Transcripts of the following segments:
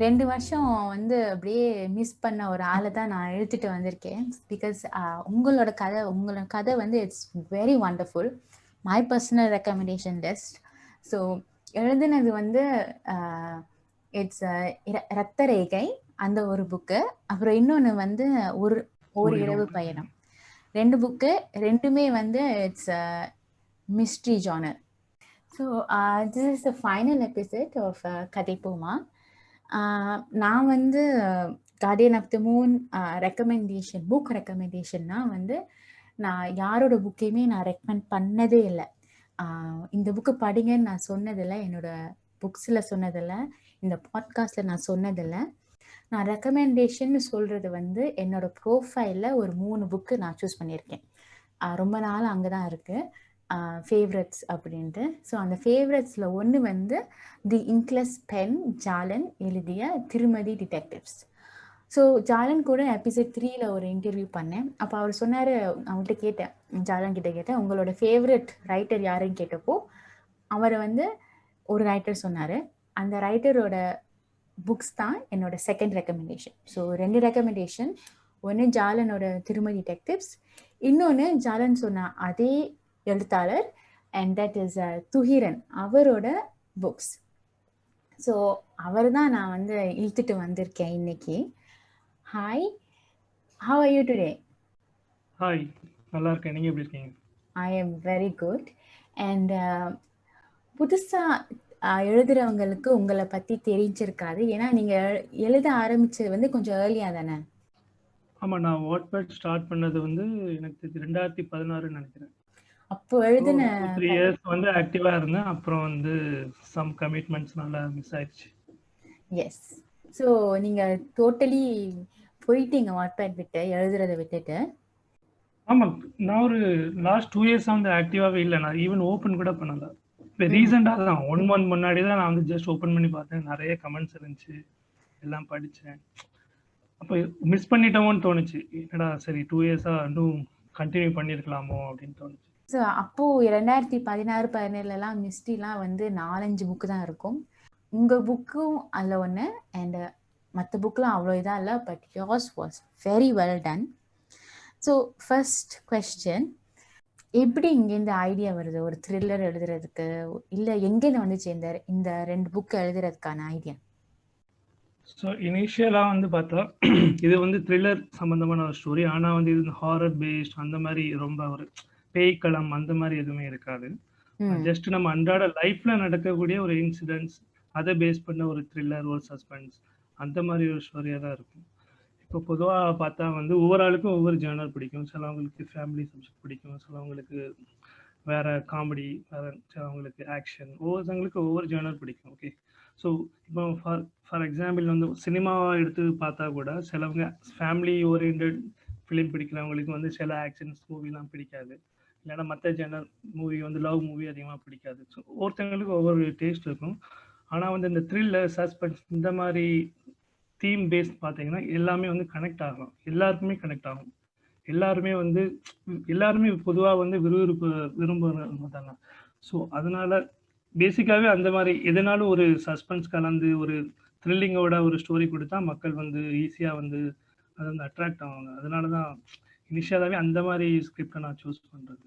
2 வருஷம் வந்து அப்படியே மிஸ் பண்ண ஒரு ஆளை தான் நான் இழுத்துட்டு வந்திருக்கேன். பிகாஸ் உங்களோட கதை வந்து it's very wonderful. My personal recommendation list. So எழுதுனது வந்து இட்ஸ் ரத்த ரேகை அந்த ஒரு புக்கு. அப்புறம் இன்னொன்று வந்து ஒரு ஒரு இரவு பயணம். 2 புக்கு, 2மே வந்து it's mystery genre. So this is the final episode of கதைப்போமா. நான் வந்து Guardian of the Moon book ரெக்கமெண்டேஷன்னா வந்து நான் யாரோட புக்கையுமே நான் ரெக்கமெண்ட் பண்ணதே இல்லை. இந்த புக்கு படிங்கன்னு நான் சொன்னதில்லை, என்னோட புக்ஸில் சொன்னதில்லை, இந்த பாட்காஸ்டில் நான் சொன்னதில்லை. நான் ரெக்கமெண்டேஷன் சொல்கிறது வந்து என்னோட ப்ரோஃபைலில் ஒரு 3 புக்கு நான் சூஸ் பண்ணியிருக்கேன். ரொம்ப நாள் அங்கே தான் இருக்குது ஃபேவரட்ஸ் அப்படின்ட்டு. ஸோ அந்த ஃபேவரட்ஸில் ஒன்று வந்து தி இங்க்லெஸ் பென் ஜாலன் எழுதிய திருமதி டிடெக்டிவ்ஸ். ஸோ ஜாலன் கூட எபிசோட் 3ல் ஒரு இன்டர்வியூ பண்ணேன். அப்போ அவர் சொன்னார், அவங்கள்ட்ட கேட்டேன், ஜாலன் கிட்ட கேட்டேன் உங்களோட ஃபேவரட் ரைட்டர் யாருன்னு கேட்டப்போ அவர் வந்து ஒரு ரைட்டர் சொன்னார். அந்த ரைட்டரோட புக்ஸ் தான் என்னோட செகண்ட் ரெக்கமெண்டேஷன். So 2 recommendation. ஒன்று ஜாலனோட திருமதி டிடெக்டிவ்ஸ், இன்னொன்று ஜாலன் சொன்ன அதே எழுத்தாளர் அண்ட் தட் இஸ் துஹிரன், அவரோட புக்ஸ். ஸோ அவர் தான் நான் வந்து இழுத்துட்டு வந்திருக்கேன் இன்னைக்கு. Hi, how are you today? Hi, நல்லா இருக்கேன். நீங்கள் எப்படி இருக்கீங்க? I am very good. And புதுசாக எழுதுறவங்களுக்கு உங்களை பற்றி தெரிஞ்சிருக்காது, ஏன்னா நீங்கள் எழுத ஆரம்பிச்சது வந்து கொஞ்சம் ஏர்லியாக தானே? ஆமாம், நான் வாட்பேட் ஸ்டார்ட் பண்ணது வந்து எனக்கு 2016 நினைக்கிறேன். அப்போ எழுதின 3 years வந்து ஆக்டிவாக இருந்தேன். அப்புறம் வந்து சம் கமிட்மெண்ட்ஸ்னால மிஸ் ஆயிடுச்சு. எஸ். ஸோ நீங்கள் டோட்டலி போயிட்டீங்க வாட்பேட் விட்டு, எழுதுறதை விட்டுட்டு? ஆமாம், நான் ஒரு லாஸ்ட் 2 years வந்து ஆக்டிவாகவே இல்லை. நான் ஈவன் ஓப்பன் கூட பண்ணலை. இப்போ ரீசெண்டாக தான் 1 month முன்னாடி தான் நான் வந்து ஜஸ்ட் ஓப்பன் பண்ணி பார்த்தேன். நிறைய கமெண்ட்ஸ் இருந்துச்சு, எல்லாம் படித்தேன். அப்போ மிஸ் பண்ணிட்டோமோன்னு தோணுச்சு. என்னடா சரி 2 years-ஆக இன்னும் கண்டினியூ பண்ணியிருக்கலாமோ அப்படின்னு தோணுச்சு. ஸோ அப்போது 2016-17 மிஸ்ட்ரிலாம் வந்து 4-5 புக்கு தான் இருக்கும். உங்கள் புக்கும் அதில் ஒன்று, அண்டு மற்ற புக்கெலாம் அவ்வளோ இதாக இல்லை, but yours was very well done. So first question, எப்படி இங்கேருந்து ஐடியா வருது ஒரு த்ரில்லர் எழுதுறதுக்கு? இல்லை எங்கேருந்து வந்துச்சு இந்த 2 புக்கு எழுதுறதுக்கான ஐடியா? ஸோ இனிஷியலாக வந்து பார்த்தா இது வந்து த்ரில்லர் சம்மந்தமான ஒரு ஸ்டோரி. ஆனால் வந்து இது ஹாரர் பேஸ்ட் அந்த மாதிரி ரொம்ப ஒரு பேய்க்களம் அந்த மாதிரி எதுவுமே இருக்காது. ஜஸ்ட் நம்ம அன்றாட லைஃப்ல நடக்கக்கூடிய ஒரு இன்சிடென்ட்ஸ், அதை பேஸ் பண்ண ஒரு த்ரில்லர், ஒரு சஸ்பென்ஸ், அந்த மாதிரி ஒரு ஸ்டோரியாக தான் இருக்கும். இப்போ பொதுவாக பார்த்தா வந்து ஒவ்வொரு ஆளுக்கும் ஒவ்வொரு ஜேர்னர் பிடிக்கும். சிலவங்களுக்கு ஃபேமிலி சப்ஜெக்ட் பிடிக்கும், சிலவங்களுக்கு வேற காமெடி, வேற சிலவங்களுக்கு ஆக்ஷன், ஒவ்வொருத்தவங்களுக்கு ஒவ்வொரு ஜேர்னர் பிடிக்கும். ஓகே, ஸோ இப்போ ஃபார் எக்ஸாம்பிள் வந்து சினிமாவை எடுத்து பார்த்தா கூட சிலவங்க ஃபேமிலி ஓரியன்ட் ஃபிலிம் பிடிக்கிறவங்களுக்கு வந்து சில ஆக்ஷன்ஸ் மூவிலாம் பிடிக்காது, இல்லைன்னா மற்ற ஜேர்னர் மூவி வந்து லவ் மூவி அதிகமாக பிடிக்காது. ஸோ ஒவ்வொருத்தவங்களுக்கு ஒவ்வொரு டேஸ்ட் இருக்கும். ஆனால் வந்து இந்த த்ரில்லர், சஸ்பென்ஸ் இந்த மாதிரி தீம் பேஸ்ட் பார்த்தீங்கன்னா எல்லாமே வந்து கனெக்ட் ஆகும், எல்லாருக்குமே கனெக்ட் ஆகும். எல்லாருமே பொதுவாக வந்து விரும்புகிறவங்க தாங்க. ஸோ அதனால பேசிக்காகவே அந்த மாதிரி எதனாலும் ஒரு சஸ்பென்ஸ் கலந்து ஒரு த்ரில்லிங்கோட ஒரு ஸ்டோரி கொடுத்தா மக்கள் வந்து ஈஸியாக வந்து அது வந்து அட்ராக்ட் ஆவாங்க. அதனால தான் இனிஷியலாகவே அந்த மாதிரி ஸ்கிரிப்டை நான் சூஸ் பண்ணுறது.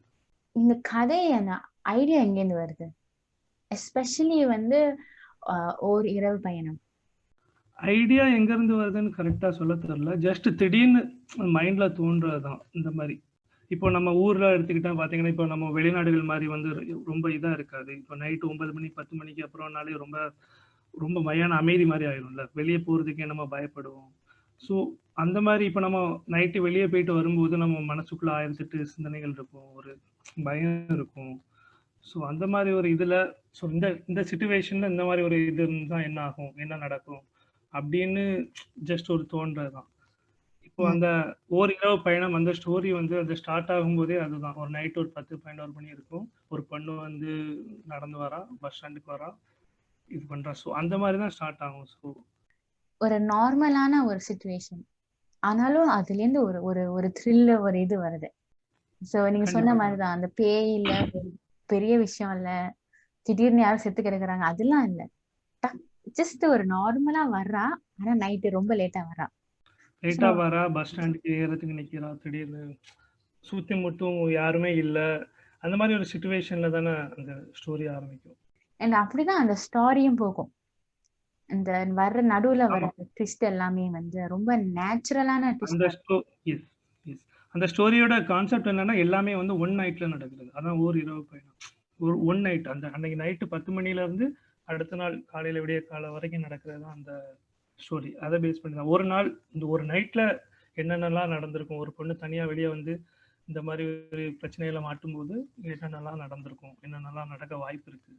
இந்த கதையான ஐடியா எங்கேருந்து வருது? எஸ்பெஷலி வந்து ஒரு இரவு பயணம் ஐடியா எங்கேருந்து வருதுன்னு கரெக்டாக சொல்ல தெரியல. ஜஸ்ட் திடீர்னு மைண்டில் தோன்றது தான் இந்த மாதிரி. இப்போ நம்ம ஊரில் எடுத்துக்கிட்டா பார்த்தீங்கன்னா, இப்போ நம்ம வெளிநாடுகள் மாதிரி வந்து ரொம்ப இதாக இருக்காது. இப்போ நைட்டு 9 மணி 10 மணிக்கு அப்புறம்னாலே ரொம்ப ரொம்ப மயான அமைதி மாதிரி ஆயிடும்ல, வெளியே போகிறதுக்கே நம்ம பயப்படுவோம். ஸோ அந்த மாதிரி இப்போ நம்ம நைட்டு வெளியே போயிட்டு வரும்போது நம்ம மனசுக்குள்ள 1008 சிந்தனைகள் இருக்கும், ஒரு பயம் இருக்கும். ஸோ அந்த மாதிரி ஒரு இதில் ஸோ இந்த சுச்சுவேஷனில் இந்த மாதிரி ஒரு இது இருந்தால் என்ன ஆகும், என்ன நடக்கும் அப்படின்னு ஜஸ்ட் ஒரு தோன்றது தான். இப்போ அந்த ஓர் இரவு பயணம் அந்த ஸ்டோரி வந்து அது ஸ்டார்ட் ஆகும்போதே அதுதான். ஒரு நைட் ஒரு 10-11 மணி இருக்கும். ஒரு பொண்ணு வந்து நடந்து வரா, பஸ் ஸ்டாண்டுக்கு வரா, இது பண்றா. ஸோ அந்த மாதிரி தான் ஸ்டார்ட் ஆகும். ஸோ ஒரு நார்மலான ஒரு சிச்சுவேஷன், ஆனாலும் அதுலேருந்து ஒரு ஒரு ஒரு த்ரில்ல ஒரு இது வருது. ஸோ நீங்க சொன்ன மாதிரி தான், அந்த பேய் இல்லை, பெரிய விஷயம் இல்லை, திடீர்னு யாரும் செத்து கிடக்குறாங்க, அதெல்லாம் இல்லை. ஜஸ்ட் ஒரு நார்மலா வர்றா, ஆனா நைட்டு ரொம்ப லேட்டா வர்றா. லேட்டா வரா, பஸ் ஸ்டாண்டுக்கு ஏறதுக்கு நிக்கிறா, திடீர்னு சுத்தி முட்டும் யாருமே இல்ல. அந்த மாதிரி ஒரு சிச்சுவேஷன்ல தானே அந்த ஸ்டோரி ஆரம்பிக்கும். அண்ட் அப்படிதான் அந்த ஸ்டாரியும் போகும். இந்த வர்ற நடுவுல வர ஆமா. ட்விஸ்ட் எல்லாமே வந்து ரொம்ப நேச்சுரலான அந்த ட்விஸ்டா இருக்கும். Yes, yes. அந்த ஸ்டோரியோட கான்செப்ட் என்னன்னா, எல்லாமே வந்து ஒன் நைட்ல நடக்குது. அதான் ஓர் இரவு பயணம். ஒரு ஒன் நைட். அந்த அன்னைக்கு நைட்டு 10 மணிலேருந்து அடுத்த நாள் காலையில விடிய காலை வரைக்கும் நடக்கிறது தான் அந்த ஸ்டோரி. அதை பேஸ் பண்ணி தான். ஒரு நாள் இந்த ஒரு நைட்ல என்னென்னலாம் நடந்திருக்கும், ஒரு பொண்ணு தனியா வெளிய வந்து இந்த மாதிரி ஒரு பிரச்சனையில மாட்டும்போது என்னென்னலாம் நடந்திருக்கும், என்னென்னலாம் நடக்க வாய்ப்பு இருக்கு.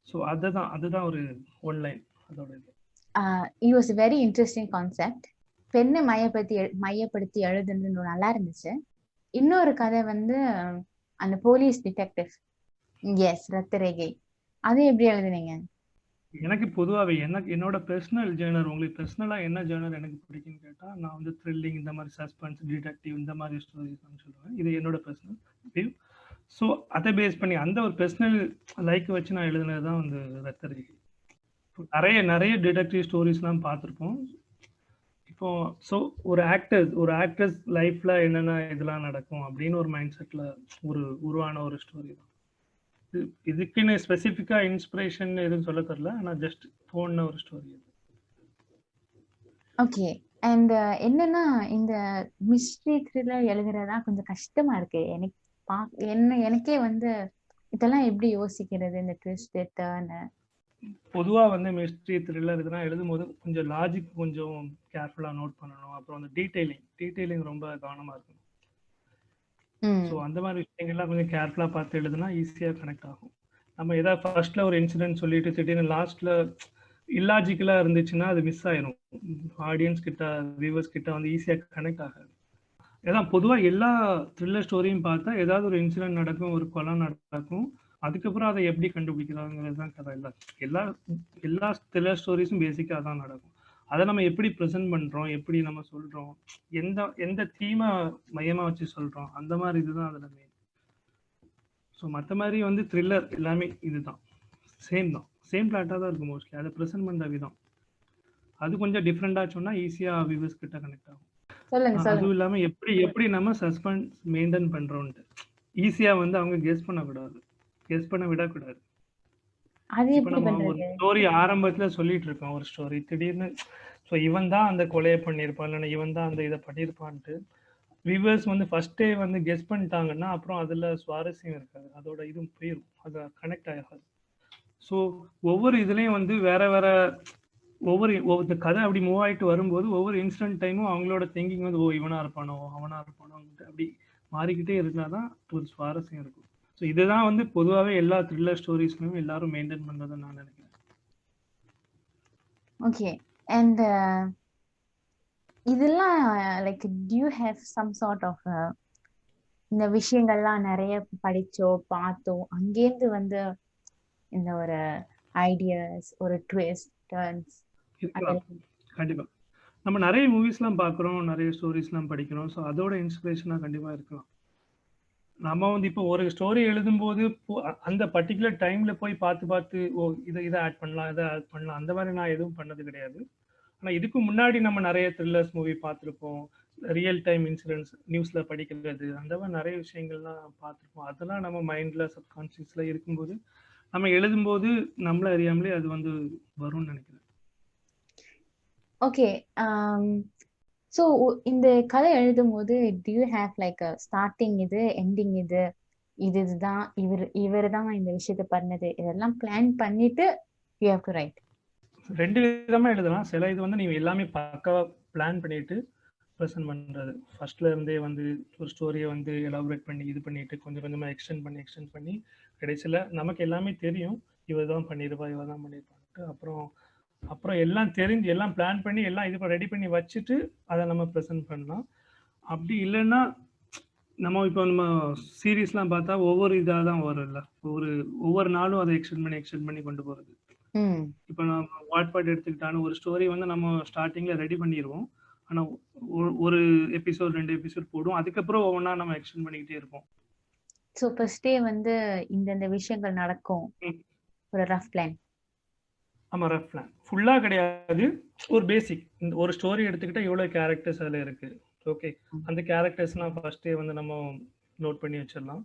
ஸோ அதுதான் ஒரு ஒன் லைன் அதோட இது. It was very interesting concept. பெண்ணை மையப்படுத்தி எழுதுனது நல்லா இருந்துச்சு. இன்னொரு கதை வந்து அந்த போலீஸ் டிடெக்டிவ், எஸ், ரத்தரேகை. அது எப்படி எழுதுனீங்க? எனக்கு பொதுவாகவே என்னோட பர்சனல் ஜேர்னர், உங்களுக்கு பர்சனலாக என்ன ஜேர்னர் எனக்கு பிடிக்கும்னு கேட்டால், நான் வந்து த்ரில்லிங், இந்த மாதிரி சஸ்பென்ஸ், டிடெக்டிவ், இந்த மாதிரி ஸ்டோரிஸ் சொல்லுவேன். இது என்னோட பர்சனல் வியூ. ஸோ அதை பேஸ் பண்ணி அந்த ஒரு பர்சனல் லைக் வச்சு நான் எழுதுனது தான் வந்து ரத்தரேகை. நிறைய நிறைய டிடெக்டிவ் ஸ்டோரிஸ்லாம் பார்த்துருப்போம். இப்போ ஸோ ஒரு ஆக்டர்ஸ் லைஃப்ல என்னென்ன இதெல்லாம் நடக்கும் அப்படின்னு ஒரு மைண்ட் செட்ல உருவான ஒரு ஸ்டோரி தான். இதுக்குன்னு ஸ்பெசிஃபிக்கா இன்ஸ்பிரேஷன் எதுவும் சொல்ல தெரியல, ஆனா ஜஸ்ட் தோணுன ஒரு ஸ்டோரி அது. ஓகே. அண்ட் என்னன்னா இந்த மிஸ்ட்ரி த்ரில்லர் எழுதுறதா கொஞ்சம் கஷ்டமா இருக்கு எனக்கு. எனக்கே வந்து இதெல்லாம் எப்படி யோசிக்கிறது, இந்த ட்விஸ்ட் டர்ன். பொதுவா வந்து மிஸ்ட்ரி த்ரில்லர் இதெல்லாம் எழுதும்போது கொஞ்சம் லாஜிக் கொஞ்சம் கேர்ஃபுல்லா நோட் பண்ணணும். அப்புறம் அந்த டீடைலிங் ரொம்ப கவனமா இருக்கணும். ஸோ அந்த மாதிரி விஷயங்கள்லாம் கொஞ்சம் கேர்ஃபுல்லா பார்த்து எழுதுனா ஈஸியா கனெக்ட் ஆகும். நம்ம ஏதாவது ஃபர்ஸ்ட்ல ஒரு இன்சிடென்ட் சொல்லிட்டு திடீர்னு லாஸ்ட்ல இல்லாஜிக்கலா இருந்துச்சுன்னா அது மிஸ் ஆயிரும். ஆடியன்ஸ் கிட்ட, வியூவர்ஸ் கிட்ட வந்து ஈஸியா கனெக்ட் ஆகாது. ஏதான் பொதுவா எல்லா த்ரில்லர் ஸ்டோரியும் பார்த்தா ஏதாவது ஒரு இன்சிடென்ட் நடக்கும், ஒரு கொலை நடக்கும். அதுக்கப்புறம் அதை எப்படி கண்டுபிடிக்கிறாங்கிறது தான் கதை. எல்லா த்ரில்லர் ஸ்டோரிஸும் பேசிக்கா தான் நடக்கும். அதை நம்ம எப்படி ப்ரெசென்ட் பண்றோம், எப்படி நம்ம சொல்றோம், எந்த தீமை மையமா வச்சு சொல்றோம், அந்த மாதிரி இதுதான் அதுல மெயின். ஸோ மற்ற மாதிரி வந்து த்ரில்லர் எல்லாமே இதுதான் சேம் பிளாட்டா தான் இருக்கும் மோஸ்ட்லி. அதை ப்ரெசென்ட் பண்ற விதம் அது கொஞ்சம் டிஃப்ரெண்டா சொன்னா ஈஸியா வியூவர்ஸ் கிட்ட கனெக்ட் ஆகும். அதுவும் இல்லாம எப்படி நம்ம சஸ்பென்ஸ் மெயின்டைன் பண்றோம்ட்டு ஈஸியா வந்து அவங்க கெஸ் பண்ண விடக்கூடாது. இப்ப நம்ம ஒரு ஸ்டோரி ஆரம்பத்துல சொல்லிட்டு இருக்கோம், ஒரு ஸ்டோரி திடீர்னு ஸோ இவன் தான் அந்த கொலையை பண்ணியிருப்பான், இல்லைன்னா இவன் தான் அந்த இதை பண்ணியிருப்பான்ட்டு வியூவர்ஸ் வந்து ஃபர்ஸ்டே வந்து கெஸ் பண்ணிட்டாங்கன்னா அப்புறம் அதுல சுவாரஸ்யம் இருக்காது, அதோட இதுவும் போயிடும், அது கனெக்ட் ஆகாது. ஸோ ஒவ்வொரு இதுலயும் வந்து வேற ஒவ்வொரு கதை அப்படி மூவ் ஆயிட்டு வரும்போது ஒவ்வொரு இன்ஸ்டன்ட் டைமும் அவங்களோட திங்கிங் வந்து இவனா இருப்பானோ அப்படி மாறிக்கிட்டே இருந்தாதான் ஒரு சுவாரஸ்யம் இருக்கும். ஸோ இதுதான் வந்து பொதுவாகவே எல்லா த்ரில்லர் ஸ்டோரிஸ்லையும் எல்லாரும் மெயின்டைன் பண்றதை நான் நினைக்கிறேன். ஓகே. அண்ட் இதெல்லாம் like do you have some sort of இந்த விஷயங்கள்லாம் நிறைய படிச்சோ பார்த்தோ அங்கேருந்து வந்து இந்த ஒரு ஐடியாஸ், ஒரு ட்விஸ்ட் டர்ன்ஸ்? கண்டிப்பா நம்ம நிறைய மூவிஸ்லாம் பார்க்குறோம், நிறைய ஸ்டோரிஸ்லாம் படிக்கிறோம். ஸோ அதோட இன்ஸ்பிரேஷனா கண்டிப்பா இருக்கலாம். நம்ம வந்து இப்போ ஒரு ஸ்டோரி எழுதும்போது அந்த பர்டிகுலர் டைம்ல போய் பார்த்து இதை ஆட் பண்ணலாம் அந்த மாதிரி நான் எதுவும் பண்ணது கிடையாது. ஆனா இதுக்கு முன்னாடி நம்ம நிறைய த்ரில்லர்ஸ் மூவி பார்த்துருப்போம், ரியல் டைம் இன்சிடென்ட்ஸ் நியூஸ்ல படிக்கிறது, அந்த மாதிரி நிறைய விஷயங்கள்லாம் பார்த்துருப்போம். அதெல்லாம் நம்ம மைண்ட்ல சப்கான்சியஸ்ல இருக்கும்போது நம்ம எழுதும்போது நம்மள அறியாமலே அது வந்து வரும்னு நினைக்கிறேன். ஓகே. ஸோ இந்த கதை எழுதும்போது to you have like starting இது, எண்டிங் இதுதான், இவர் தான் இந்த விஷயத்த பண்ணது, இதெல்லாம் பிளான் பண்ணிட்டு யூ ஹேவ் டு ரைட்? ரெண்டு விதமா எழுதலாம். சில இது வந்து நீங்க எல்லாமே பக்காவா பிளான் பண்ணிட்டு ப்ரெசென்ட் பண்றது. ஃபர்ஸ்ட்ல இருந்தே வந்து ஒரு ஸ்டோரியை வந்து எலாபரேட் பண்ணி இது பண்ணிட்டு கொஞ்சம் கொஞ்சமா எக்ஸ்டெண்ட் பண்ணி கடைசியில நமக்கு எல்லாமே தெரியும், இவ தான் பண்ணியிருப்பான்ட்டு அப்புறம் எல்லாம் தெரிஞ்சு எல்லாம் பிளான் பண்ணி எல்லாம் இது ரெடி பண்ணி வச்சுட்டு அதை நம்ம ப்ரெசென்ட் பண்ணலாம். அப்படி இல்லைன்னா நம்ம சீரீஸ்லாம் பார்த்தா ஒவ்வொரு இதாக தான் வரும், இல்லை ஒவ்வொரு நாளும் அதை எக்ஸ்டெண்ட் பண்ணி கொண்டு போறது. இப்போ நம்ம வாட்பாட் எடுத்துக்கிட்டாலும் ஒரு ஸ்டோரி வந்து நம்ம ஸ்டார்டிங்ல ரெடி பண்ணிடுவோம், ஆனா ஒரு எபிசோட் 2 எபிசோட் போடும், அதுக்கப்புறம் ஒவ்வொன்றா நம்ம எக்ஸ்டெண்ட் பண்ணிக்கிட்டே இருப்போம். ஸோ ஃபர்ஸ்டே வந்து இந்த விஷயங்கள் நடக்கும், ஒரு ரஃப் பிளான். ஆமா, ரஃப் பிளான். ஃபுல்லா கிடையாது. ஒரு பேசிக். இந்த ஒரு ஸ்டோரி எடுத்துக்கிட்டா இவ்வளோ கேரக்டர்ஸ் அதுல இருக்கு. ஓகே. அந்த கேரக்டர்ஸ்லாம் ஃபர்ஸ்ட்டே வந்து நம்ம நோட் பண்ணி வச்சிடலாம்.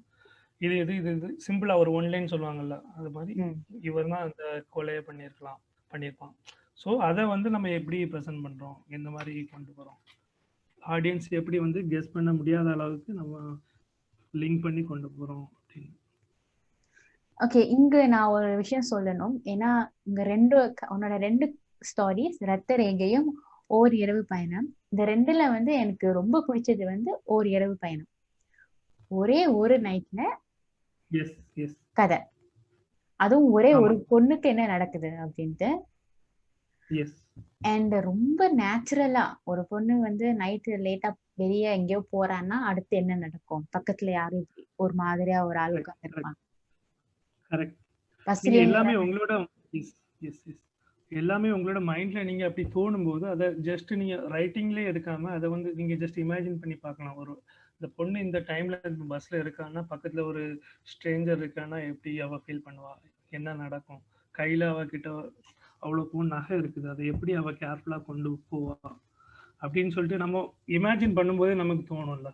இது சிம்பிளா ஒரு ஒன் லைன் சொல்லுவாங்கல்ல. அது மாரி ம். இவர் தான் அந்த கொலைய பண்ணியிருப்பான். ஸோ அத வந்து நம்ம எப்படி பிரசன்ட் பண்றோம்? எந்த மாரி கொண்டு போறோம்? ஆடியன்ஸ் எப்படி வந்து கெஸ் பண்ண முடியாத அளவுக்கு நம்ம லிங்க் பண்ணி கொண்டு போறோம் அப்படின்னு. ஓகே, இங்க நான் ஒரு விஷயம் சொல்லணும். ஏன்னா இங்க உன்னோட 2 ஸ்டாரீஸ் ரத்த ரேகையும் ஓர் இரவு பயணம். இந்த 2ல வந்து எனக்கு ரொம்ப பிடிச்சது வந்து ஓர் இரவு பயணம். ஒரே ஒரு நைட்ல எஸ், எஸ். கதை. அதுவும் ஒரே ஆமா. ஒரு பொண்ணுக்கு என்ன நடக்குது அப்படின்ட்டு. எஸ். அண்ட் ரொம்ப நேச்சுரலா ஒரு பொண்ணு வந்து நைட்டு லேட்டா வெளியே எங்கேயோ போறான்னா அடுத்து என்ன நடக்கும்? பக்கத்துல யாரும் இப்படி ஒரு மாதிரியா ஒரு ஆள் கரெக்ட், கரெக்ட், உட்கார்ந்திருப்பாங்க. கரெக்ட். நீங்க பஸ்லயே எல்லாமே உங்களோட எஸ், எஸ், எஸ். எல்லாமே உங்களோட மைண்ட்ல நீங்க அப்படி தோணும்போது, அத ஜஸ்ட் நீங்க ரைட்டிங்லயே எடுக்காம, அத வந்து நீங்க ஜஸ்ட் இமேஜின் பண்ணி பார்க்கலாம். இந்த பொண்ணு இந்த டைம்ல பஸ்ல இருக்கான்னா, பக்கத்துல ஒரு ஸ்ட்ரேஞ்சர் இருக்கான்னா, எப்படி அவ ஃபீல் பண்ணுவா? என்ன நடக்கும்? கையில அவகிட்ட அவ்வளோ பவுன் நகை இருக்குது. அத எப்படி அவ கேர்ஃபுல்லா கொண்டு போவா? அப்படின்னு சொல்லிட்டு நம்ம இமேஜின் பண்ணும்போதே நமக்கு தோணும்ல.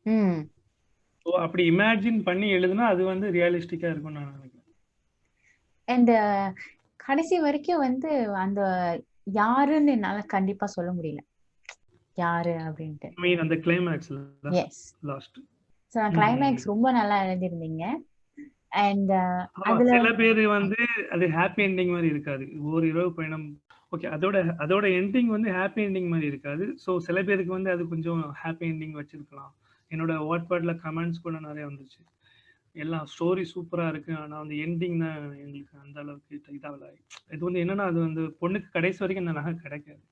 ம். ஸோ அப்படி இமேஜின் பண்ணி எழுதுனா, அது வந்து ரியலிஸ்டிக்கா இருக்கும்னு நான் நினைக்கிறேன். அண்ட் கடைசி வரைக்கும் வந்து அந்த யாருன்னு என்னால கண்டிப்பா சொல்ல முடியல. யாரு அப்படின்ட்டு. ஐ மீன் அந்த கிளைமேக்ஸ்ல எஸ். லாஸ்ட். ஸோ கிளைமேக்ஸ் ரொம்ப நல்லா எழுதியிருந்தீங்க. அண்ட் ஆமா, அதுல சில பேரு வந்து அது ஹாப்பி எண்டிங் மாதிரி இருக்காது. ஒரு இரவு பயணம் ஓகே. அதோட எண்டிங் வந்து ஹாப்பி எண்டிங் மாதிரி இருக்காது. ஸோ சில பேருக்கு வந்து அது கொஞ்சம் ஹாப்பி எண்டிங் வச்சிருக்கலாம். என்னோட வாட்பாட்ல கமெண்ட்ஸ் கூட நிறைய வந்துச்சு. எல்லாம் ஸ்டோரி சூப்பரா இருக்கு. ஆனா அந்த எண்டிங் தான் எங்களுக்கு அந்த அளவுக்கு இதாகல. இது வந்து என்னன்னா, அது வந்து பொண்ணுக்கு கடைசி வரைக்கும் அந்த நகை கிடைக்காது.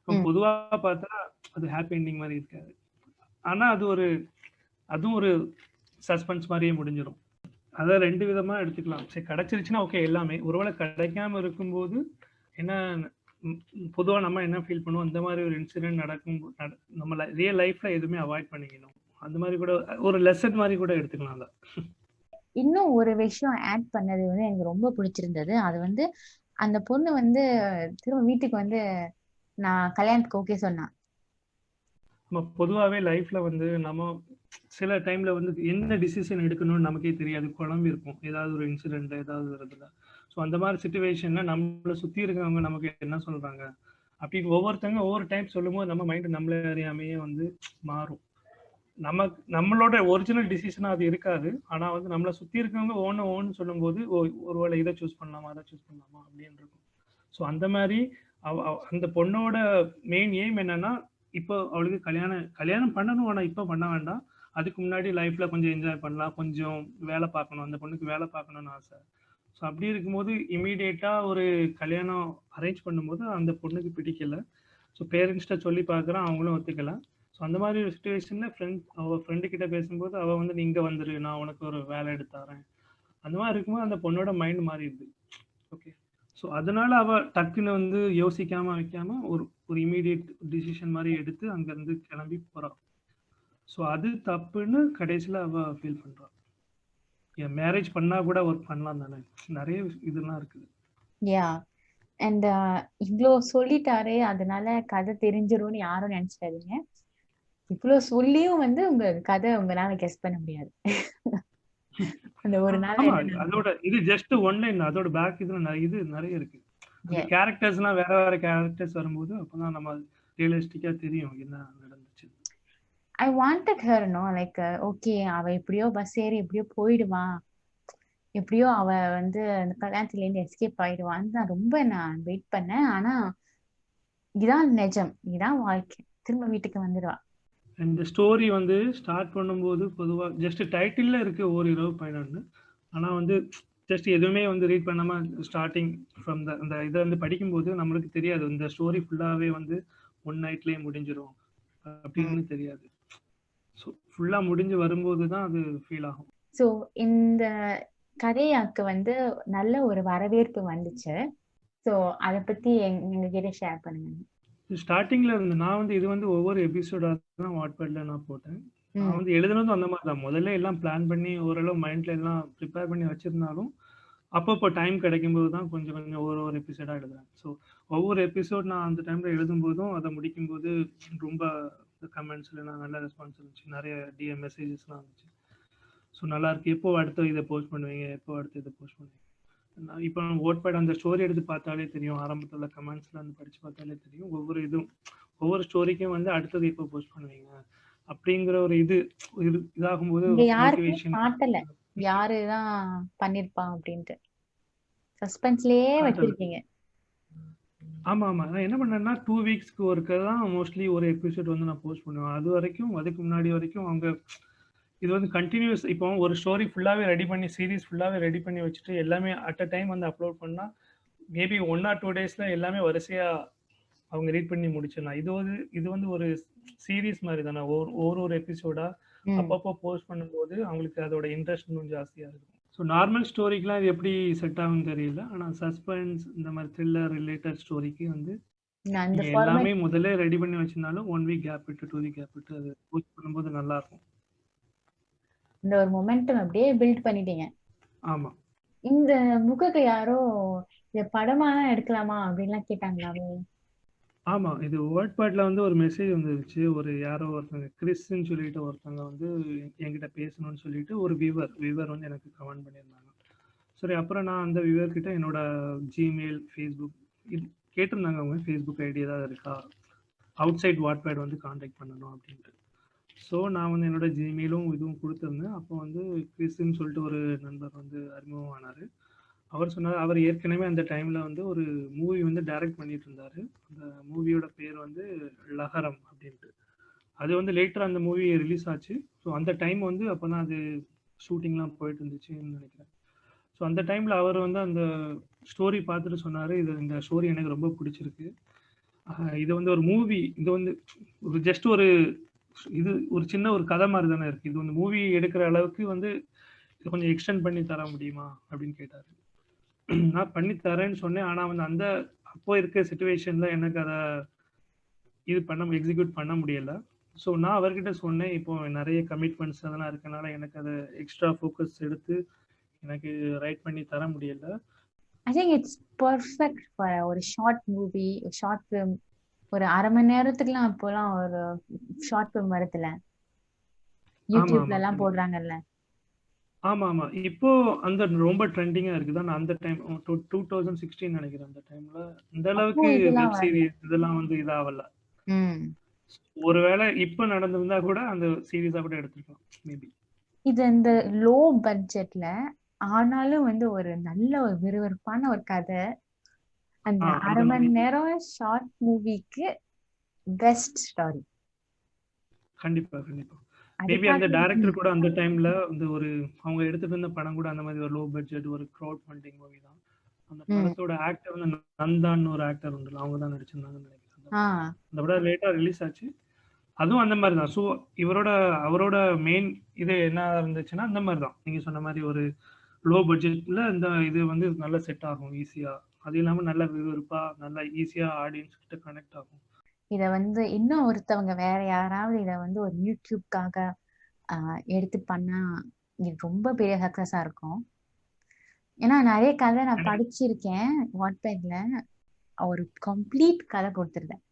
ம். பொதுவா பார்த்தா அது ஹாப்பி எண்டிங் மாதிரி இருக்காது. ஆனா அதுவும் ஒரு சஸ்பென்ஸ் மாதிரியே முடிஞ்சிடும். அத 2 விதமா எடுத்துக்கலாம். சரி, கிடைச்சிருச்சுன்னா ஓகே எல்லாமே. ஒருவேளை கிடைக்காம இருக்கும்போது என்ன பொதுவா நம்ம என்ன ஃபீல் பண்ணுவோம், இந்த மாதிரி ஒரு இன்சிடென்ட் நம்ம ரியல் லைஃப்ல எதுவுமே அவாய்ட் பண்ணிக்கணும். அந்த மாதிரி கூட ஒரு லெசன் மாதிரி கூட எடுத்துக்கலாம்ல. இன்னும் ஒரு விஷயம் ஆட் பண்ணது வந்து எனக்கு ரொம்ப பிடிச்சிருந்தது. அது வந்து அந்த பொண்ணு வந்து திரும்ப வீட்டுக்கு வந்து நான் கல்யாணத்துக்கு ஓகே சொன்னா. நம்ம பொதுவாவே லைஃப்ல வந்து நம்ம சில டைம்ல வந்து என்ன டிசிஷன் எடுக்கணும்னு நமக்கே தெரியாது. குழம்பி இருக்கும். ஏதாவது ஒரு இன்சிடென்ட் ஏதாவது ஒரு இதுல. ஸோ அந்த மாதிரி சிச்சுவேஷன்ல நம்மள சுத்தி இருக்கவங்க நமக்கு என்ன சொல்றாங்க? அப்படின்னு ஒவ்வொருத்தங்க ஒவ்வொரு டைம் சொல்லும்போது நம்ம மைண்ட் நம்மள அறியாமையே வந்து மாறும். நம்மளோட ஒரிஜினல் டிசிஷனா அது இருக்காது. ஆனா வந்து நம்மள சுத்தி இருக்கவங்க ஓன்னு சொல்லும்போது, ஒருவேளை இத சூஸ் பண்ணலாமா? அத சூஸ் பண்ணலாமா? அப்படின்னு இருக்கும். ஸோ அந்த மாரி அந்த பொண்ணோட மெயின் எய்ம் என்னன்னா, இப்போ அவளுக்கு கல்யாணம் பண்ணணும். ஆனா இப்ப பண்ண வேண்டாம். அதுக்கு முன்னாடி லைஃப்ல கொஞ்சம் என்ஜாய் பண்ணலாம். கொஞ்சம் வேலை பார்க்கணும். அந்த பொண்ணுக்கு வேலை பார்க்கணும்னு ஆசை. ஸோ அப்படி இருக்கும்போது இம்மீடியட்டா ஒரு கல்யாணம் அரேஞ்ச் பண்ணும்போது அந்த பொண்ணுக்கு பிடிக்கல. ஸோ பேரண்ட்ஸ்ட்ட சொல்லி பார்க்குறான். அவங்களும் ஒத்துக்கல. ஸோ அந்த மாதிரி ஒரு சிச்சுவேஷன்ல அவ ஃப்ரெண்டு கிட்ட பேசும்போது அவ வந்து நீ இங்க வந்துரு. நான் உனக்கு ஒரு வேலை எடுத்து தரேன். அந்த மாதிரி இருக்கும்போது அந்த பொண்ணோட மைண்ட் மாறிடுது. ஓகே. ஸோ அதனால அவ டக்குன்னு வந்து யோசிக்காம வைக்காம ஒரு ஒரு இமீடியட் டிசிஷன் மாதிரி எடுத்து அங்கிருந்து கிளம்பி போறா. ஸோ அது தப்புன்னு கடைசியில அவ ஃபீல் பண்றா. என் மேரேஜ் பண்ணா கூட ஒர்க் பண்ணலாம் தானே. நிறைய இதெல்லாம் இருக்குது. யா. அண்ட் இவ்ளோ சொல்லிட்டாரு. அதனால கதை தெரிஞ்சிரும்னு யாரும் நினைச்சிடாதீங்க. இவ்ளோ சொல்லியும் வந்து உங்க கதை உங்களால கெஸ் பண்ண முடியாது. அந்த ஒரு நாள் ஆமா, என்ன நடக்கும். அதோட இது ஜஸ்ட் ஒன் லைன். அதோட பேக் இதுல நிறைய இருக்கு. அந்த Yes. கேரக்டர்ஸ்லாம் வேற கேரக்டர்ஸ் வரும்போது அப்பதான் நம்ம ரியலிஸ்டிக்கா தெரியும் என்ன நடந்துச்சு. I wanted her, no, like, okay, அவ எப்படியோ பஸ் ஏறி எப்படியோ போயிடுவா. எப்படியோ அவ வந்து அந்த கல்யாணத்துல இருந்து எஸ்கேப் ஆயிடுவான்னு நான் வெயிட் பண்ணேன். ஆனா இதான் நிஜம், இதான் வாழ்க்கை. திரும்ப வீட்டுக்கு வந்துடுவா. இந்த ஸ்டோரி வந்து ஸ்டார்ட் பண்ணும்போது பொதுவா ஜஸ்ட் டைட்டில்ல இருக்கு ஒரு இரவு பயணம்னு. ஆனா வந்து ஜஸ்ட் எதுவுமே வந்து ரீட் பண்ணாம ஸ்டார்டிங் ஃப்ரம் அந்த இதை வந்து படிக்கும்போது நம்மளுக்கு தெரியாது இந்த ஸ்டோரி ஃபுல்லாவே வந்து ஒன் நைட்லயே முடிஞ்சிரும் அப்படின்னு தெரியாது. ஸோ ஃபுல்லா முடிஞ்சு வரும்போது தான் அது ஃபீல் ஆகும். ஸோ இந்த கதையாக்கு வந்து நல்ல ஒரு வரவேற்பு வந்துச்சு. ஸோ அதை பத்தி எங்ககிட்ட ஷேர் பண்ணுங்க. ஸ்டார்டிங்ல இருந்து நான் வந்து இது வந்து ஒவ்வொரு எபிசோடா தான் வாட்பேட்ல நான் போட்டேன். நான் வந்து எழுதுனதும் அந்த மாதிரி தான். முதல்ல எல்லாம் பிளான் பண்ணி ஓரளவு மைண்ட்ல எல்லாம் ப்ரிப்பேர் பண்ணி வச்சிருந்தாலும் அப்பப்போ டைம் கிடைக்கும்போது தான் கொஞ்சம் கொஞ்சம் ஒரு எபிசோடா எழுதுறேன். ஸோ ஒவ்வொரு எபிசோட் நான் அந்த டைம்ல எழுதும்போதும் அதை முடிக்கும்போது ரொம்ப கமெண்ட்ஸ்ல நான் நல்ல ரெஸ்பான்ஸ் இருந்துச்சு. நிறைய டிஎம் மெசேஜஸ்லாம் இருந்துச்சு. ஸோ நல்லா இருக்கு. எப்போ அடுத்து இதை போஸ்ட் பண்ணுவீங்க, எப்போ அடுத்து இதை போஸ்ட் பண்ணுவீங்க. நான் இப்போ ஓட்பேட் அந்த ஸ்டோரி எடுத்து பார்த்தாலே தெரியும், ஆரம்பத்தில் கமெண்ட்ஸ்ல வந்து படிச்சு பார்த்தாலே தெரியும், ஒவ்வொரு ஸ்டோரிக்கும் வந்து அடுத்தது எப்போ போஸ்ட் பண்ணுவீங்க அப்படிங்கிற ஒரு இதாகும்போது இங்க யாருக்குமே மோட்டிவேஷன் காட்டல யாருதான் பண்ணிருப்பான் அப்படின்ட்டு சஸ்பென்ஸ்லயே காட்டல. வச்சிருக்கீங்க. ஆமா ஆமா, நான் என்ன பண்ணேன்னா 2 வீக்ஸ்க்கு ஒருக்க தான் மோஸ்ட்லி ஒரு எபிசோட் வந்து நான் போஸ்ட் பண்ணுவேன். அதுக்கு முன்னாடி வரைக்கும் அவங்க இது வந்து கண்டினியூஸ். இப்போ ஒரு ஸ்டோரி ஃபுல்லாவே ரெடி பண்ணி சீரிஸ் ஃபுல்லாவே ரெடி பண்ணி வச்சுட்டு எல்லாமே அட் அ டைம் வந்து அப்லோட் பண்ணா மேபி 1 or 2 டேஸ்ல எல்லாமே வரிசையா அவங்க ரீட் பண்ணி முடிச்சிடலாம். இது வந்து ஒரு சீரிஸ் மாதிரி தானே, ஒரு எபிசோடா அப்பப்போ போஸ்ட் பண்ணும்போது அவங்களுக்கு அதோட இன்ட்ரெஸ்ட் இன்னும் ஜாஸ்தியா இருக்கும். ஸோ நார்மல் ஸ்டோரிக்குலாம் இது எப்படி செட் ஆகும்னு தெரியல. ஆனால் சஸ்பென்ஸ் இந்த மாதிரி த்ரில்லர் ரிலேட்டட் ஸ்டோரிக்கு வந்து அந்த எல்லாமே முதல்ல ரெடி பண்ணி வச்சிருந்தாலும் 1 வீக் கேப் விட்டு 2 வீக் கேப் விட்டு அது போஸ்ட் பண்ணும்போது நல்லா இருக்கும். இந்த ஒரு மொமெண்டம் அப்படியே பில்ட் பண்ணிட்டீங்க. ஆமா. இந்த முகத்தை யாரோ இத படமா எடுக்கலாமா அப்படின்லாம் கேட்டாங்களாமே? ஆமா, இது வேர்ட்பேட்ல வந்து ஒரு மெசேஜ் வந்துருச்சு. யாரோ ஒருத்தங்க கிறிஸ்ன்னு சொல்லிட்டு ஒருத்தங்க வந்து என்கிட்ட பேசணும்னு சொல்லிட்டு ஒரு வியூவர் வந்து எனக்கு கமெண்ட் பண்ணியிருந்தாங்க. சரி, அப்புறம் நான் அந்த வியூவர் கிட்ட என்னோட ஜிமெயில், ஃபேஸ்புக் இது கேட்டிருந்தாங்க. அவங்க ஃபேஸ்புக் ஐடி ஏதாவது இருக்கா, அவுட் சைட் வாட்பேட் வந்து காண்டாக்ட் பண்ணணும் அப்படின்ட்டு. ஸோ நான் வந்து என்னோட ஜிமெயிலும் இதுவும் கொடுத்துருந்தேன். அப்போ வந்து கிறிஸ்ன்னு சொல்லிட்டு ஒரு நண்பர் வந்து அறிமுகம் ஆனார். அவர் சொன்னார், அவர் ஏற்கனவே அந்த டைமில் வந்து ஒரு மூவி வந்து டைரக்ட் பண்ணிட்டு இருந்தார். அந்த மூவியோட பேர் வந்து லகரம் அப்படின்ட்டு. அது வந்து லேட்டர் அந்த மூவி ரிலீஸ் ஆச்சு. ஸோ அந்த டைம் வந்து அப்போ தான் அது ஷூட்டிங்லாம் போயிட்டு இருந்துச்சுன்னு நினைக்கிறேன். ஸோ அந்த டைமில் அவர் வந்து அந்த ஸ்டோரி பார்த்துட்டு சொன்னார், இந்த ஸ்டோரி எனக்கு ரொம்ப பிடிச்சிருக்கு. இது வந்து ஒரு மூவி, இது வந்து ஜஸ்ட் ஒரு சின்ன ஒரு கதை மாதிரி தானே இருக்கு. இது வந்து மூவி எடுக்கிற அளவுக்கு வந்து இது கொஞ்சம் எக்ஸ்டெண்ட் பண்ணி தர முடியுமா அப்படின்னு கேட்டாரு. நான் பண்ணி தரேன்னு சொன்னேன். ஆனா வந்து அப்போ இருக்க சிச்சுவேஷன்ல எனக்கு அதை எக்ஸிக்யூட் பண்ண முடியல. ஸோ நான் அவர்கிட்ட சொன்னேன், இப்போ நிறைய கமிட்மெண்ட்ஸ் அதெல்லாம் இருக்கனால எனக்கு அதை எக்ஸ்ட்ரா ஃபோக்கஸ் எடுத்து எனக்கு ரைட் பண்ணி தர முடியல. I think it's perfect for ஒரு ஷார்ட் மூவி, ஷார்ட் ஃபிலிம். ஒரு 1/2 மணி நேரத்துக்குலாம் இப்போலாம் ஒரு ஷார்ட் ஃபிலிம் வருதுல, யூடியூப்ல எல்லாம் போடுறாங்கல்ல. ஆமா ஆமா, இப்போ அந்த ரொம்ப ட்ரெண்டிங்கா இருக்குது. ஆனா அந்த டைம் 2016 நினைக்கிறேன். அந்த டைம்ல இந்த அளவுக்கு வெப் சீரிஸ் இதெல்லாம் வந்து இதாகல. ஒருவேளை இப்ப நடந்திருந்தா கூட அந்த சீரியஸா கூட எடுத்துக்கலாம் மேபி. இது இந்த லோ பட்ஜெட்ல ஆனாலும் வந்து ஒரு நல்ல ஒரு விறுவிறுப்பான ஒரு கதை. அந்த 1/2 மணி நேரம் ஷார்ட் மூவிக்கு பெஸ்ட் ஸ்டோரி. கண்டிப்பா கண்டிப்பா. மேபி அந்த டைரக்டர் கூட அந்த டைம்ல வந்து அவங்க எடுத்துட்டு இருந்த படம் கூட அந்த மாதிரி ஒரு லோ பட்ஜெட் ஒரு க்ரௌட் ஃபண்டிங் மூவி தான். அந்த படத்தோட ஆக்டர் வந்து நந்தான்னு ஒரு ஆக்டர் உண்டு, அவங்க தான் நடிச்சிருந்தாங்கன்னு நினைக்கிறேன். அந்த படம் லேட்டா ரிலீஸ் ஆச்சு. அதுவும் அந்த மாதிரி தான். ஸோ அவரோட மெயின் இது என்ன இருந்துச்சுன்னா அந்த மாதிரி தான், நீங்க சொன்ன மாதிரி ஒரு லோ பட்ஜெட்ல இந்த இது வந்து நல்லா செட் ஆகும் ஈஸியா. அது இல்லாம நல்ல விறுவிறுப்பா நல்லா ஈஸியா ஆடியன்ஸ் கிட்ட கனெக்ட் ஆகும். இத வந்து இன்னும் ஒருத்தவங்க வேற யாராவது இத வந்து ஒரு யூடியூப்காக எடுத்து பண்ணா இது ரொம்ப பெரிய சக்சஸா இருக்கும். ஏன்னா நிறைய கதை நான் படிச்சிருக்கேன் வாட்பேட்ல, ஒரு கம்ப்ளீட் கதை கொடுத்துருந்தேன்.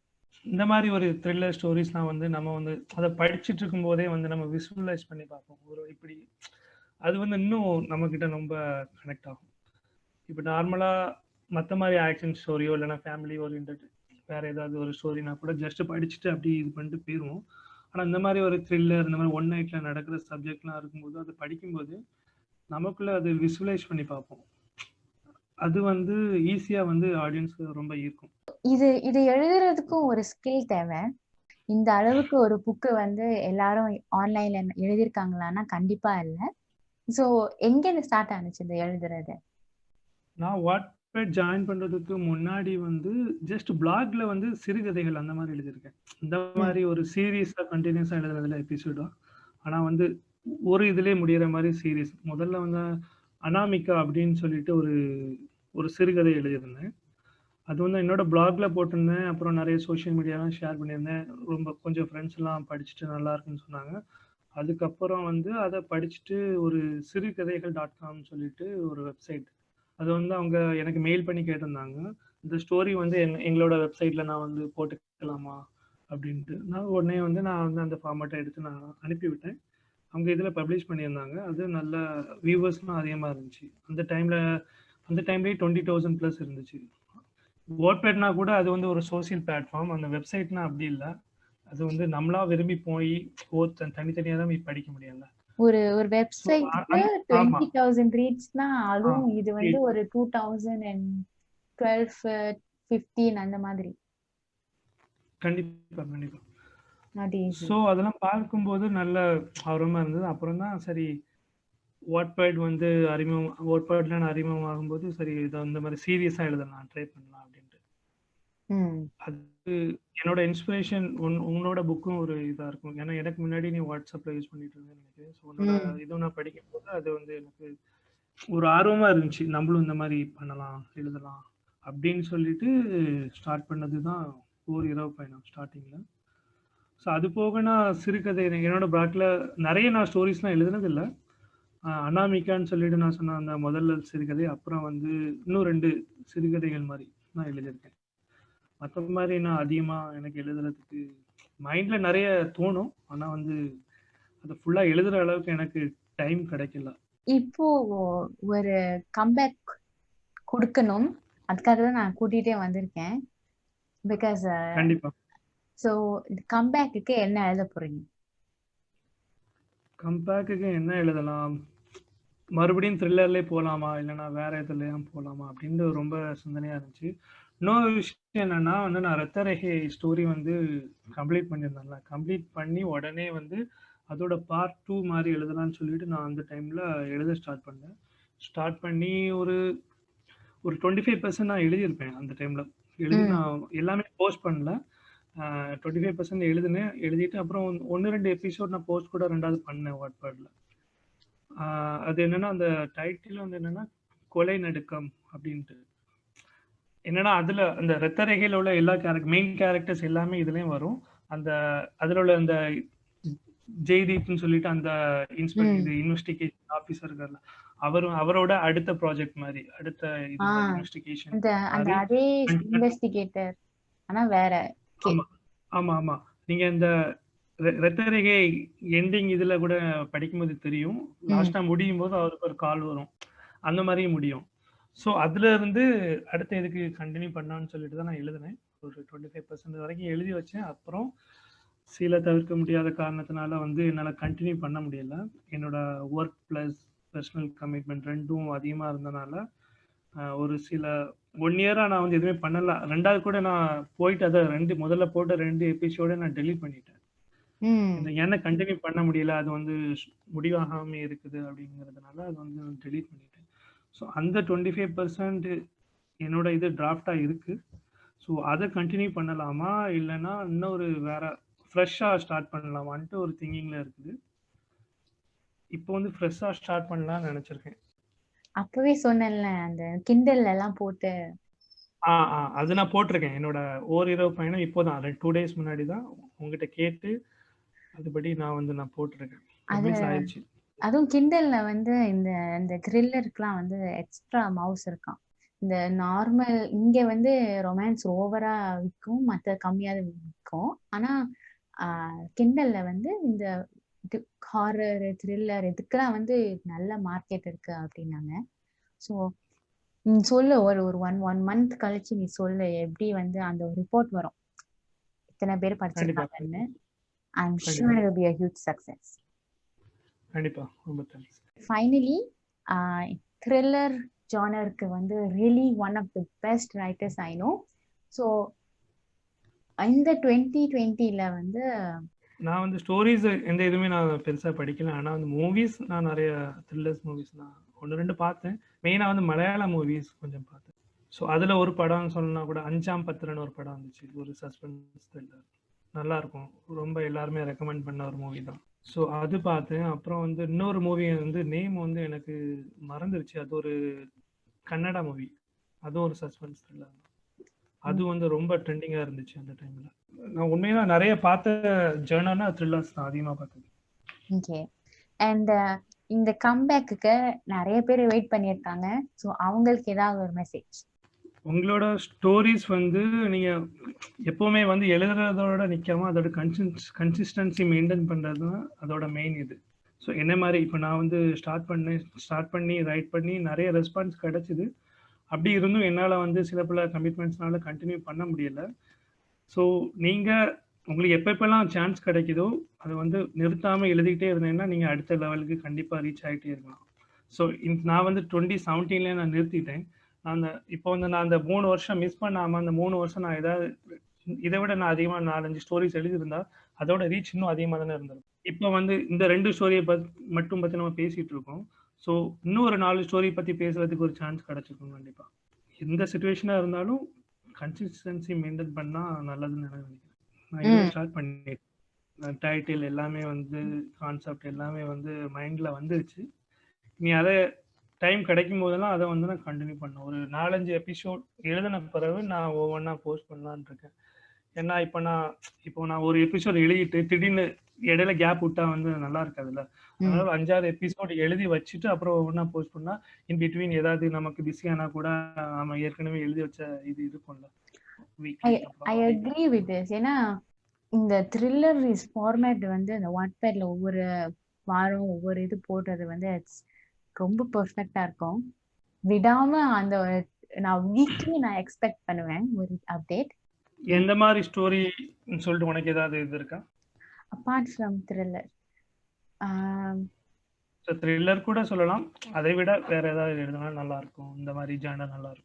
இந்த மாதிரி ஒரு த்ரில்லர் ஸ்டோரிஸ்லாம் வந்து நம்ம வந்து அதை படிச்சுட்டு இருக்கும் போதே வந்து நம்ம விசுவலைஸ் பண்ணி பார்ப்போம். இப்படி அது வந்து இன்னும் நம்ம கிட்ட ரொம்ப கனெக்ட் ஆகும். இப்போ நார்மலா மற்ற மாதிரி ஆக்ஷன் ஸ்டோரியோ இல்லைன்னா ஃபேமிலி ஓரியன்ட் வேற ஏதாவது ஒரு ஸ்டோரினா கூட ஜஸ்ட் படிச்சுட்டு அப்படி இது பண்ணிட்டு போயிடுவோம். ஆனா இந்த மாதிரி ஒரு த்ரில்லர், இந்த மாதிரி ஒன் நைட்ல நடக்கிற சப்ஜெக்ட்லாம் இருக்கும்போது அதை படிக்கும்போது நமக்குள்ள அது விசுவலைஸ் பண்ணி பார்ப்போம். அது வந்து ஈஸியா வந்து ஆடியன்ஸ்க்கு ரொம்ப ஈர்க்கும். இது எழுதுறதுக்கும் ஒரு ஸ்கில் தேவை. இந்த அளவுக்கு ஒரு புக்கு வந்து எல்லாரும் ஆன்லைன்ல எழுதியிருக்காங்களான்னா கண்டிப்பா இல்லை. ஸோ எங்கேருந்து ஸ்டார்ட் ஆனிச்சு இந்த எழுதுறது? நான் வாட்பேட் ஜாயின் பண்றதுக்கு முன்னாடி வந்து ஜஸ்ட் பிளாக்ல வந்து சிறுகதைகள் அந்த மாதிரி எழுதியிருக்கேன். இந்த மாதிரி ஒரு சீரீஸா கண்டினியூஸா எழுதுறதுல எபிசோடா. ஆனா வந்து ஒரு இதுலயே முடியற மாதிரி சீரீஸ். முதல்ல வந்து அனாமிகா அப்படின்னு சொல்லிட்டு ஒரு சிறுகதை எழுதியிருந்தேன். அது வந்து என்னோட பிளாக்ல போட்டிருந்தேன். அப்புறம் நிறைய சோஷியல் மீடியாலாம் ஷேர் பண்ணியிருந்தேன். கொஞ்சம் ஃப்ரெண்ட்ஸ் எல்லாம் படிச்சுட்டு நல்லா இருக்குன்னு சொன்னாங்க. அதுக்கப்புறம் வந்து அதை படிச்சுட்டு ஒரு சிறுகதைகள்.com சொல்லிட்டு ஒரு வெப்சைட், அது வந்து அவங்க எனக்கு மெயில் பண்ணி கேட்டிருந்தாங்க. இந்த ஸ்டோரி வந்து எங்களோட வெப்சைட்ல நான் வந்து போட்டுக்கலாமா அப்படின்ட்டு. நான் உடனே வந்து நான் வந்து அந்த ஃபார்மேட்டை எடுத்து நான் அனுப்பிவிட்டேன். அவங்க இதில் பப்ளிஷ் பண்ணியிருந்தாங்க. அது நல்ல வியூவர்ஸ்லாம் அதிகமாக இருந்துச்சு. அந்த டைம்லேயே 20,000 ப்ளஸ் இருந்துச்சு. வாட்பேட்னா கூட அது வந்து ஒரு சோசியல் பிளாட்ஃபார்ம். அந்த வெப்சைட்னா அப்படி இல்லை. அது வந்து நம்மளா விரும்பி போய் தனித்தனியாக தான் போய் படிக்க முடியல. ஒரு ஸோ வெப்சைட்க்கு ஆமா 20,000 ரீச்னா ஆ அதுவும் இது வந்து ஒரு 2012 15 அந்த மாதிரி. கண்டிப்பா கண்டிப்பா. Not easy. ஸோ அதெல்லாம் பார்க்கும்போது நல்ல ஆர்வமா இருந்தது. அப்புறம் தான் சரி வாட்பேட்ல நான் அறிமுகம் ஆகும்போது சரி இதை இந்த மாதிரி சீரியஸா எழுதலாம், ட்ரை பண்ணலாம் அப்படின்ட்டு. அது என்னோட இன்ஸ்பிரேஷன் உன்னோட புக்கும் ஒரு இதா இருக்கும். ஏன்னா எனக்கு முன்னாடி நீ வாட்ஸ்அப்ல யூஸ் பண்ணிட்டு இருந்தேன்னு நினைக்கிறேன். ஸோ உன்னோட இதுவும் நான் படிக்கும்போது அது வந்து எனக்கு ஒரு ஆர்வமா இருந்துச்சு. நம்மளும் இந்த மாதிரி பண்ணலாம், எழுதலாம் அப்படின்னு சொல்லிட்டு ஸ்டார்ட் பண்ணது தான் ஒரு இரவு பயணம் ஸ்டார்டிங்ல. ஸோ அது போக நான் சிறுகதை என்னோட பிளாக்ல நிறைய நான் ஸ்டோரிஸ்லாம் எழுதுனது இல்லை. அனாமிகான்னு சொல்லிட்டு நான் சொன்ன அந்த முதல்ல சிறுகதை, அப்புறம் வந்து இன்னும் 2 சிறுகதைகள் மாதிரி நான் எழுதியிருக்கேன். மற்ற மாதிரி நான் அதிகமாக எனக்கு எழுதுறதுக்கு மைண்ட்ல நிறைய தோணும். ஆனால் வந்து அதை ஃபுல்லா எழுதுற அளவுக்கு எனக்கு டைம் கிடைக்கல. இப்போ ஒரு கம்பேக் கொடுக்கணும், அதுக்காக தான் நான் கூட்டிகிட்டே வந்திருக்கேன். பிகாஸ் கண்டிப்பா ஸோ கம்பேக்குக்கு என்ன எழுத போறீங்க? கம்பேக்குக்கு என்ன எழுதலாம், மறுபடியும் த்ரில்லர்லேயே போகலாமா இல்லைனா வேற எதுலையும் போகலாமா அப்படின்னு ரொம்ப சிந்தனையா இருந்துச்சு. இன்னொரு விஷயம் என்னன்னா வந்து நான் ரத்தரேகை ஸ்டோரி வந்து கம்ப்ளீட் பண்ணியிருந்தேன்ல, கம்ப்ளீட் பண்ணி உடனே வந்து அதோட பார்ட் 2 மாதிரி எழுதலாம்னு சொல்லிட்டு நான் அந்த டைம்ல எழுத ஸ்டார்ட் பண்ணி ஒரு 25% நான் எழுதியிருப்பேன் அந்த டைம்ல. எழுதி நான் எல்லாமே போஸ்ட் பண்ணல. 25% எழுதிட்டு அப்புறம் 1-2 எபிசோட் நான் போஸ்ட் கூட 2வது பண்ணேன் வாட்பாட்ல. அது என்னன்னா அந்த டைட்டில் வந்து என்னன்னா கொலை நடுக்கம் அப்படின்ட்டு. என்னன்னா அதுல அந்த ரத்தரேகையில உள்ள எல்லா மெயின் கேரக்டர்ஸ் எல்லாமே இதுலயும் வரும். அந்த அதுல உள்ள அந்த ஜெய்தீப்னு சொல்லிட்டு அந்த இன்வெஸ்டிகேஷன் ஆபீசர் இருக்கார்ல, அவரோட அடுத்த ப்ராஜெக்ட் மாதிரி, அடுத்த இன்வெஸ்டிகேஷன் அந்த அதே இன்வெஸ்டிகேட்டர் ஆனா வேற. ஆமா ஆமா ஆமா. நீங்க இந்த ரத்தரேகை எண்டிங் இதுல கூட படிக்கும்போது தெரியும், லாஸ்டா முடியும் போது அவருக்கு ஒரு கால் வரும், அந்த மாதிரியும் முடியும். ஸோ அதுல இருந்து அடுத்த இதுக்கு கண்டினியூ பண்ணான்னு சொல்லிட்டு தான் நான் எழுதினேன். ஒரு 25% வரைக்கும் எழுதி வச்சேன். அப்புறம் சில தவிர்க்க முடியாத காரணத்தினால வந்து என்னால் கண்டினியூ பண்ண முடியல. என்னோட ஒர்க் ப்ளஸ் பர்சனல் கமிட்மெண்ட் 2ம் அதிகமாக இருந்தனால ஒரு சில 1 இயரா நான் வந்து எதுவுமே பண்ணல. 2வது கூட நான் போயிட்டு அதை முதல்ல போட்ட 2 எபிசோட நான் டெலீட் பண்ணிட்டேன். என்ன கண்டினியூ பண்ண முடியல, அது வந்து முடிவாகாம இருக்குது அப்படிங்கிறதுனால அது வந்து டெலீட் பண்ணிட்டேன். ஸோ அந்த 25% என்னோட இது டிராஃப்டா இருக்கு. ஸோ அதை கண்டினியூ பண்ணலாமா இல்லைன்னா இன்னொரு வேற ஃப்ரெஷ்ஷா ஸ்டார்ட் பண்ணலாமான்ட்டு ஒரு திங்கிங்ல இருக்குது. இப்போ வந்து ஃப்ரெஷ்ஷா ஸ்டார்ட் பண்ணலாம்னு நினைச்சிருக்கேன். அப்பவே சொன்னேன்ல அந்த கிண்டல்ல எல்லாம் போட்டு. அது நான் போட்டிருக்கேன். என்னோட ஓரிரவு பயணம் இப்போதான் 2 டேஸ் முன்னாடி தான் உங்ககிட்ட கேட்டு அதுபடி நான் போட்டிருக்கேன். பப்ளிஷ் ஆயிடுச்சு. அதுவும் கிண்டல்ல வந்து இந்த த்ரில்லருக்குலாம் வந்து எக்ஸ்ட்ரா மவுஸ் இருக்கான். இந்த நார்மல் இங்க வந்து ரொமான்ஸ் ஓவரா விற்கும், மற்ற கம்மியாவது விற்கும். ஆனா கிண்டல்ல வந்து இந்த ஹாரர் த்ரில்லர் இதுக்கெல்லாம் வந்து நல்ல மார்க்கெட் இருக்கு அப்படின்னாங்க. ஸோ நீ சொல்லு, ஒரு ஒன் மந்த் கழிச்சு நீ சொல்லு எப்படி வந்து அந்த ரிப்போர்ட் வரும், இத்தனை பேர் படிச்சிருக்காங்கன்னு. I'm sure it will be a huge success. கண்டிப்பா. ரொம்ப தேங்க்ஸ். Finally, thriller ஜானருக்கு வந்து really one of the best writers I know. So இந்த 2020ல வந்து நான் வந்து ஸ்டோரிஸ் எந்த இதுவுமே நான் பெருசா படிக்கல. ஆனா வந்து மூவிஸ் நான் நிறைய த்ரில்லர்ஸ் மூவிஸ் நான் 1-2 பார்த்தேன். மெயினா வந்து மலையாள மூவிஸ் கொஞ்சம் பார்த்தேன். ஸோ அதுல ஒரு படம் சொல்லணும்னா கூட அஞ்சாம் பத்திரன்னு ஒரு படம் வந்துச்சு. ஒரு சஸ்பென்ஸ் த்ரில்லர், நல்லா இருக்கும். ரொம்ப எல்லாருமே ரெக்கமெண்ட் பண்ண ஒரு மூவி தான். ஸோ அது பார்த்தேன். அப்புறம் வந்து இன்னொரு மூவி வந்து நேம் வந்து எனக்கு மறந்துருச்சு. அது ஒரு கன்னடா மூவி, அதுவும் ஒரு சஸ்பென்ஸ் த்ரில்லர். அது வந்து ரொம்ப ட்ரெண்டிங்கா இருந்துச்சு அந்த டைம்ல. நான் உண்மையா நிறைய பார்த்த ஜர்னல்னா த்ரில்லர்ஸ் தான் அதிகமாக பார்த்தது. ஓகே. அண்ட் இந்த கம்பேக்குக்கு நிறைய பேர் வெயிட் பண்ணியிருக்காங்க. ஸோ அவங்களுக்கு ஏதாவது ஒரு மெசேஜ். உங்களோட ஸ்டோரிஸ் வந்து நீங்க எப்பவுமே வந்து எழுதுறதோட நிக்காம அதோட கன்சிஸ்டன்சி மெயின்டைன் பண்றது தான் அதோட மெயின் இது. ஸோ என்ன மாதிரி இப்போ நான் வந்து ஸ்டார்ட் பண்ணி ரைட் பண்ணி நிறைய ரெஸ்பான்ஸ் கிடைச்சிது. அப்படி இருந்தும் என்னால் வந்து சில பல கமிட்மெண்ட்ஸ்னால கண்டினியூ பண்ண முடியல. ஸோ நீங்கள் உங்களுக்கு எப்பப்பெல்லாம் சான்ஸ் கிடைக்குதோ அதை வந்து நிறுத்தாமல் எழுதிக்கிட்டே இருந்தீங்கன்னா நீங்கள் அடுத்த லெவலுக்கு கண்டிப்பாக ரீச் ஆகிட்டே இருக்கலாம். ஸோ நான் வந்து 2017 நான் நிறுத்திட்டேன். இப்போ வந்து நான் அந்த 3 வருஷம் மிஸ் பண்ணாமல் அந்த 3 வருஷம் நான் ஏதாவது இதை விட நான் அதிகமாக 4-5 ஸ்டோரிஸ் எழுதியிருந்தா அதோட ரீச் இன்னும் அதிகமாக தானே இருந்தது. இப்போ வந்து இந்த 2 ஸ்டோரியை மட்டும் பற்றி நம்ம பேசிகிட்டு இருக்கோம். ஸோ இன்னும் ஒரு 4 ஸ்டோரி பற்றி பேசுறதுக்கு ஒரு சான்ஸ் கிடைச்சிருக்கும் கண்டிப்பாக. எந்த சுச்சுவேஷனாக இருந்தாலும் கன்சிஸ்டன்சி மெயின்டைன் பண்ணால் நல்லதுன்னு நினைக்கிறேன். நான் இன்னும் ஸ்டார்ட் பண்ணிட்டேன். டைட்டில் எல்லாமே வந்து கான்செப்ட் எல்லாமே வந்து மைண்டில் வந்துருச்சு. நீ அதை டைம் கிடைக்கும் போதெல்லாம் அதை வந்து நான் கண்டினியூ பண்ணேன். ஒரு 4-5 எபிசோட் எழுதின பிறகு நான் ஒவ்வொன்றா போஸ்ட் பண்ணலான்னு இருக்கேன். ஏன்னா இப்போ நான் ஒரு எபிசோட் எழுதிட்டு திடீர்னு இடையில கேப் விட்டா வந்து நல்லா இருக்காதுல்ல. அதனால ஒரு 5-6 எபிசோட் எழுதி வச்சுட்டு அப்புறம் ஒவ்வொன்றா போஸ்ட் பண்ணா இன் பிட்வீன் ஏதாவது நமக்கு பிஸியானா கூட நம்ம ஏற்கனவே எழுதி வச்ச இது இருக்கும்ல. I agree with this. ஏன்னா இந்த த்ரில்லர் ஃபார்மேட் வந்து அந்த வாட்பேட்ல ஒவ்வொரு வாரம் ஒவ்வொரு இது போடுறது வந்து ரொம்ப பெர்ஃபெக்டா இருக்கும். விடாம அந்த நான் வீக்லி நான் எக்ஸ்பெக்ட் பண்ணுவேன் ஒரு அப்டேட். எந்த மாதிரி ஸ்டோரி சொல்லிட்டு உனக்கு ஏதாவது இது இருக்கா? அபார்ட் ஃப்ரம் த்ரில்லர், த்ரில்லர் கூட சொல்லலாம். அதை விட வேற ஏதாவது எழுதினா நல்லா இருக்கும். இந்த மாதிரி ஜானர் நல்லா இருக்கும்.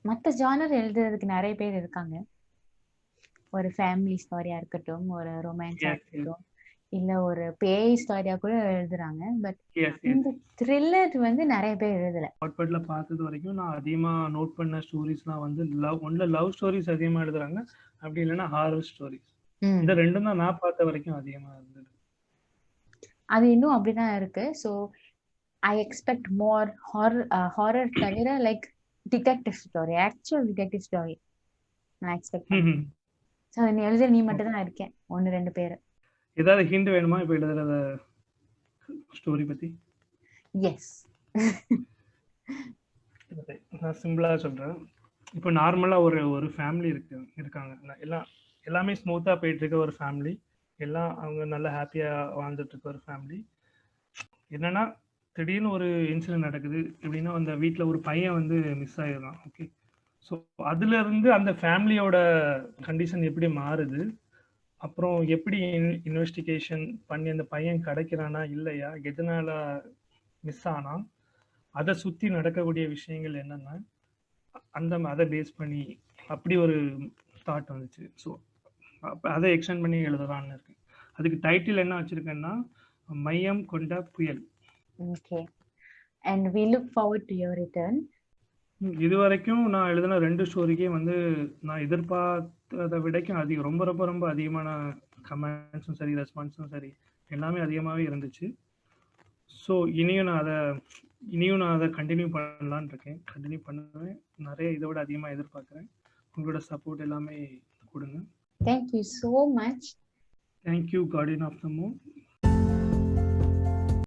மற்ற ஜானர் எழுதுறதுக்கு நிறைய பேர் இருக்காங்க. ஒரு ஃபேமிலி ஸ்டோரியா இருக்கட்டும், ஒரு ரொமான்ஸா இருக்கட்டும், இல்ல ஒரு பேய் ஸ்டோரியா கூட எழுதுறாங்க. பட் இந்த த்ரில்லர் வந்து நிறைய பேர் எழுதல. வாட்பேட்ல பார்த்தது வரைக்கும் நான் அதிகமா நோட் பண்ண ஸ்டோரிஸ்லாம் வந்து லவ் ஸ்டோரிஸ் அதிகமா எழுதுறாங்க. அப்படி இல்லைன்னா ஹாரர் ஸ்டோரிஸ். இந்த ரெண்டும் தான் நான் பார்த்த வரைக்கும் அதிகமா இருந்தது. அது இன்னும் அப்படிதான் இருக்கு. So I expect more horror தவிர like detective story, actual detective story நான் எக்ஸ்பெக்ட் பண்ணேன். ஸோ நீ எழுத நீ மட்டும் தான் இருக்கேன், 1-2 பேர். ஏதாவது ஹிண்ட் வேணுமா இப்போ எழுதுறத ஸ்டோரி பத்தி? எஸ், நான் சிம்பிளா சொல்றேன். இப்போ நார்மலா ஒரு ஃபேமிலி இருக்காங்க. எல்லாமே ஸ்மூத்தா போயிட்டு இருக்க ஒரு ஃபேமிலி. எல்லாம் அவங்க நல்லா ஹாப்பியா வாழ்ந்துட்டு இருக்க ஒரு ஃபேமிலி. என்னன்னா திடீர்னு ஒரு இன்சிடென்ட் நடக்குது. எப்படின்னா அந்த வீட்டில் ஒரு பையன் வந்து மிஸ் ஆகிடுறான். ஓகே, ஸோ அதுல இருந்து அந்த ஃபேமிலியோட கண்டிஷன் எப்படி மாறுது, அப்புறம் எப்படி இன்வெஸ்டிகேஷன் பண்ணி அந்த பையன் கிடைக்கிறானா இல்லையா, எதனால மிஸ் ஆனா, அதை சுற்றி நடக்கக்கூடிய விஷயங்கள் என்னென்னா அதை பேஸ் பண்ணி அப்படி ஒரு தாட் வந்துச்சு. ஸோ அதை எக்ஸ்டெண்ட் பண்ணி எழுதலான்னு இருக்கு. அதுக்கு டைட்டில் என்ன வச்சிருக்கேன்னா மையம் கொண்ட புயல். Okay, and we look forward to your return. இது வரைக்கும் நான் எழுதின 2 ஸ்டோரிக்கே வந்து நான் எதிர்பார்த்ததை விடைக்கும் ரொம்ப ரொம்ப ரொம்ப அதிகமான கமெண்ட்ஸும் சரி, ரெஸ்பான்ஸும் சரி, எல்லாமே அதிகமாகவே இருந்துச்சு. ஸோ இனியும் நான் அதை கண்டினியூ பண்ணலான்னு இருக்கேன். கண்டினியூ பண்ணுவேன். நிறைய இதை விட அதிகமாக எதிர்பார்க்குறேன். உங்களோட சப்போர்ட் எல்லாமே கொடுங்க. Thank you so much. Thank you, Guardian of the Moon.